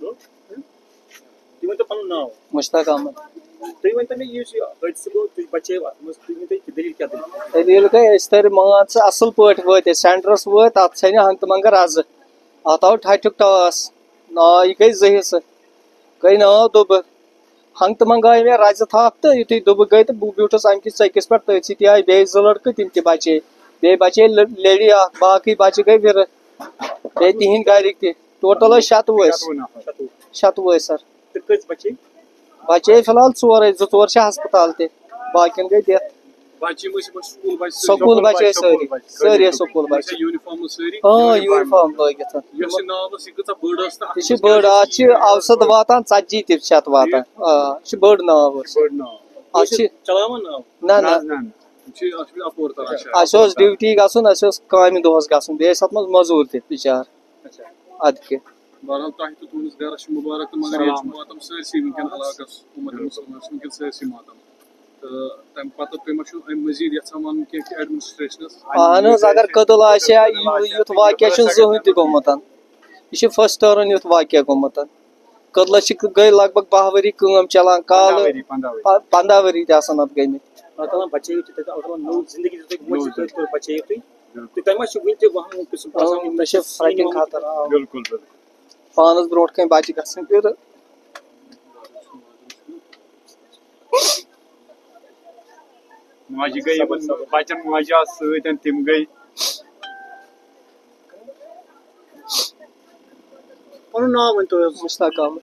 تُہۍ ؤنۍتو پَنُن ناو مشتاق احمد تُہۍ ؤنۍتو مےٚ یُس یہِ حٲدثہٕ گوٚو تُہۍ بَچٲیِو اَتھ منٛز تُہۍ ؤنۍتو یہِ دٔلیٖل کیٛاہ دٔلیٖل دلیل گئی تر مان ژٕ اصل پٲٹھۍ وٲتۍ سینٹرس وٲتۍ اتھ ژھنہِ ہنگتہٕ منٛگر رزٕ اتھ آو ٹھٹیُک ٹاس نا یہِ گٔے زٕ حصہٕ گٔے ناو دُبہٕ ہنگتہٕ منٛگ آیہِ مےٚ رزِ تھپھ تہٕ یُتھُے دُبہٕ گٔے تہٕ بہٕ بیوٗٹھُس امہِ کِس ژٔکِس پٮ۪ٹھ تٔتھۍ سۭتۍ آیہِ بیٚیہِ زٕ لڑکہٕ تِم تہِ بچے بیٚیہِ بچے لیڈی اکھ باقٕے بچہِ گٔے وِرٕ بیٚیہِ تِہنٛدۍ گرِکۍ تہِ ٹوٹل ٲسۍ 96 أسۍ 96 سر تہٕ کٔژ بَچے بچے فی الحال 4 زٕ ژور چھِ ہسپتال تہِ باقین گٔے ڈیتھ سکوٗل بچے سٲری سٲری سکوٗل بچہِ یوٗنِفارم لٲگِتھ یہِ چھِ بٔڑ اتھ چھِ اوسط واتان 40 تہِ چھِ اتھ واتان یہِ چھِ بٔڑ ناو اتھ چھِ چلاوان ناو نہ نہ اَسہِ اوس ڈیوٹی گژھُن اَسہِ اوس کامہِ دۄہس گژھُن بیٚیہِ ٲسۍ اتھ منٛز موٚزوٗر تہِ بِچار اَدٕ کیٛاہ بہرحال تۄہہِ تہٕ تُہنٛدِس گرس چھُ مُبارک تہٕ مگر ییٚتہِ چھُ ماتم سٲرسٕے وٕنکٮ۪ن علاقس اُمت مُسلمان چھُ وٕنکٮ۪ن سٲرسٕے ماتم تہٕ تمہِ پتہٕ تُہۍ ما چھِو امہِ مٔزیٖد یژھان ونُن کینٛہہ کہِ ایڈمنسٹریشنس اہن حظ اگر قتل آسہِ ہا یُتھ واقعہ چھُنہٕ زٕہٕنۍ تہِ گوٚمُت یہِ چھُ فٔسٹ ٹٔرن یُتھ واقعہ گوٚمُت قتلس چھِ گٔے لگ بگ 10 ؤری کٲم چلان کالہٕ 15 ؤری تہِ آسان اتھ گٔمٕتۍ اللہ تعالیٰ بچٲیِو تُہۍ اللہ تعالیٰ نوٚو زندگی دِژ تۄہہِ مٔزیٖد تُہۍ بچٲیِو تُہۍ تہٕ تۄہہِ ما چھُ وٕنہِ تہِ وہمُک قٕسم مےٚ چھِ فرقِنگ خطر بالکل پانس برونٛٹھ کَنۍ بچہِ گژھٕنۍ تہٕ ماجہِ گٔے یِمن بچن ماجہِ آسہٕ سۭتۍ تِم گٔے پَنُن ناو ؤنۍتو حظ مشتاق احمد